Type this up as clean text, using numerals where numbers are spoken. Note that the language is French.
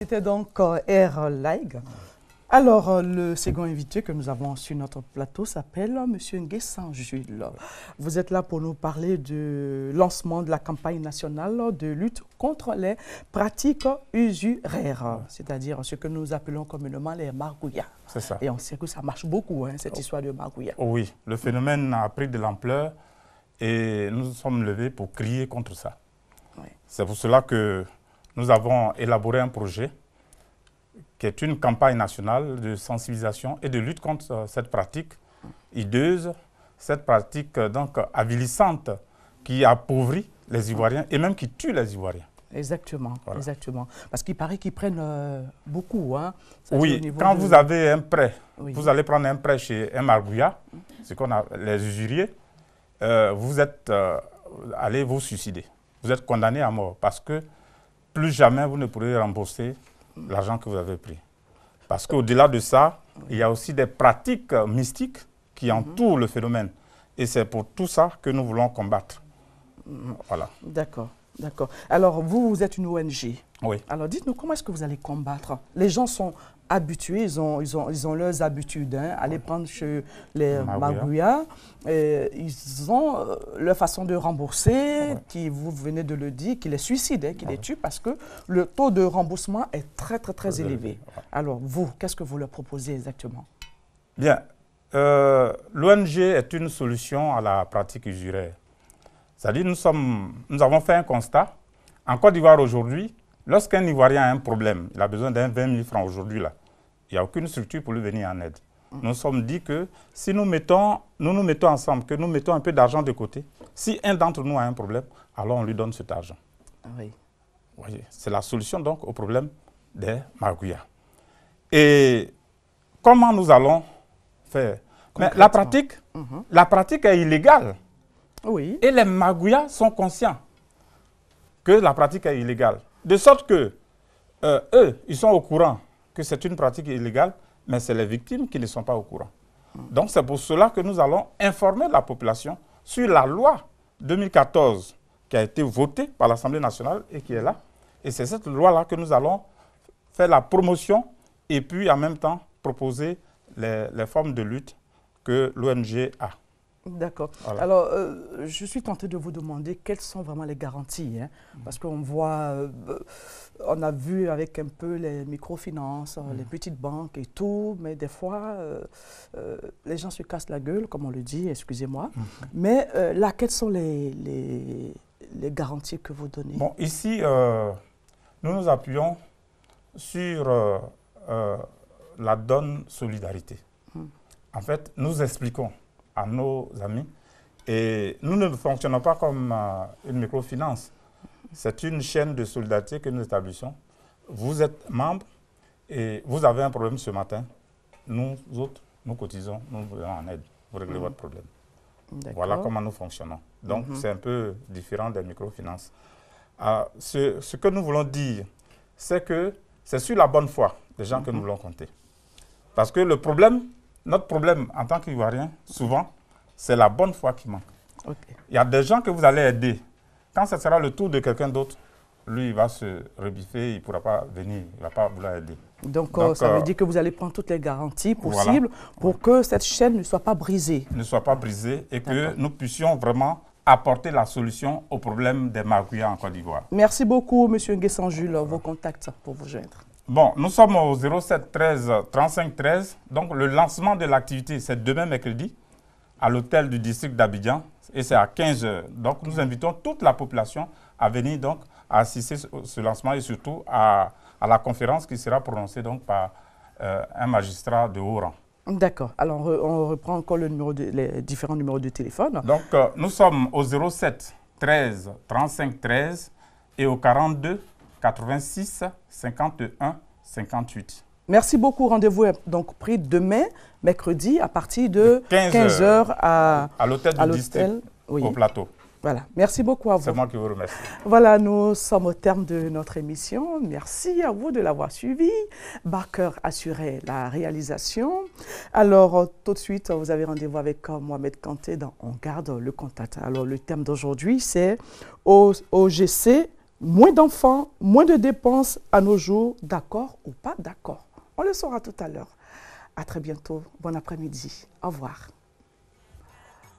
C'était donc Air Ligue. Alors, le second invité que nous avons sur notre plateau s'appelle M. Nguessan Jules. Vous êtes là pour nous parler du lancement de la campagne nationale de lutte contre les pratiques usuraires, c'est-à-dire ce que nous appelons communément les margouillas. C'est ça. Et on sait que ça marche beaucoup, hein, cette histoire de margouillas. Oui, le phénomène a pris de l'ampleur et nous sommes levés pour crier contre ça. Oui. C'est pour cela que nous avons élaboré un projet qui est une campagne nationale de sensibilisation et de lutte contre cette pratique hideuse, cette pratique donc avilissante qui appauvrit les Ivoiriens et même qui tue les Ivoiriens. Exactement, voilà. Exactement. Parce qu'il paraît qu'ils prennent beaucoup. Hein, oui, quand vous avez un prêt, vous allez prendre un prêt chez un margouillat, ce qu'on a les usuriers, vous êtes allez vous suicider. Vous êtes condamné à mort parce que plus jamais vous ne pourrez rembourser l'argent que vous avez pris. Parce qu'au-delà de ça, il y a aussi des pratiques mystiques qui entourent le phénomène. Et c'est pour tout ça que nous voulons combattre. Voilà. D'accord, d'accord. Alors, vous êtes une ONG. Oui. Alors, dites-nous, comment est-ce que vous allez combattre? Les gens sont habitués, ils ont leurs habitudes, hein, aller prendre chez les margouillas. Ils ont leur façon de rembourser, qui, vous venez de le dire, qui les suicide, hein, qui les tue, parce que le taux de remboursement est très élevé. Alors, vous, qu'est-ce que vous leur proposez exactement? Bien, l'ONG est une solution à la pratique usuraire. C'est-à-dire, nous avons fait un constat. En Côte d'Ivoire aujourd'hui, lorsqu'un Ivoirien a un problème, il a besoin d'un 20 000 francs aujourd'hui, là, il n'y a aucune structure pour lui venir en aide. Nous nous sommes dit que si nous nous mettons ensemble, que nous mettons un peu d'argent de côté, si un d'entre nous a un problème, alors on lui donne cet argent. Oui. Voyez, c'est la solution donc au problème des margouillas. Et comment nous allons faire? Mais la pratique est illégale. Oui. Et les margouillas sont conscients que la pratique est illégale. De sorte que eux, ils sont au courant que c'est une pratique illégale, mais c'est les victimes qui ne sont pas au courant. Donc c'est pour cela que nous allons informer la population sur la loi 2014 qui a été votée par l'Assemblée nationale et qui est là. Et c'est cette loi-là que nous allons faire la promotion et puis en même temps proposer les formes de lutte que l'ONG a. D'accord. Voilà. Alors, je suis tenté de vous demander quelles sont vraiment les garanties, hein, parce qu'on voit, on a vu avec un peu les microfinances, les petites banques et tout, mais des fois, les gens se cassent la gueule, comme on le dit, excusez-moi. Mais là, quelles sont les garanties que vous donnez? Bon, ici, nous nous appuyons sur la donne solidarité. En fait, nous expliquons à nos amis. Et nous ne fonctionnons pas comme une microfinance. C'est une chaîne de solidarité que nous établissons. Vous êtes membre et vous avez un problème ce matin. Nous autres, nous cotisons, nous vous venons en aide pour régler votre problème. Voilà comment nous fonctionnons. Donc, c'est un peu différent des microfinances. Ce que nous voulons dire, c'est que c'est sur la bonne foi des gens que nous voulons compter. Parce que le problème, notre problème en tant qu'Ivoiriens, souvent, c'est la bonne foi qui manque. Il y a des gens que vous allez aider. Quand ce sera le tour de quelqu'un d'autre, lui, il va se rebiffer, il ne pourra pas venir, il ne va pas vouloir aider. Donc ça veut dire que vous allez prendre toutes les garanties possibles pour que cette chaîne ne soit pas brisée. Ne soit pas brisée et que nous puissions vraiment apporter la solution au problème des margouillas en Côte d'Ivoire. Merci beaucoup, M. Nguessan Jules. Vos contacts pour vous joindre. Bon, nous sommes au 07 13 35 13. Donc, le lancement de l'activité, c'est demain mercredi à l'hôtel du district d'Abidjan et c'est à 15 h. Donc, nous invitons toute la population à venir donc à assister à ce lancement et surtout à la conférence qui sera prononcée donc par un magistrat de haut rang. D'accord. Alors, on reprend encore les différents numéros de téléphone. Donc, nous sommes au 07 13 35 13 et au 42 86 51 58. Merci beaucoup. Rendez-vous est donc pris demain, mercredi, à partir de 15 h à l'hôtel du district, au plateau. Voilà. Merci beaucoup à vous. C'est moi qui vous remercie. Voilà, nous sommes au terme de notre émission. Merci à vous de l'avoir suivi. Barker assurait la réalisation. Alors, tout de suite, vous avez rendez-vous avec Mohamed Kanté dans On garde le contact. Alors, le thème d'aujourd'hui, c'est OGC moins d'enfants, moins de dépenses à nos jours, d'accord ou pas d'accord? On le saura tout à l'heure. À très bientôt. Bon après-midi. Au revoir.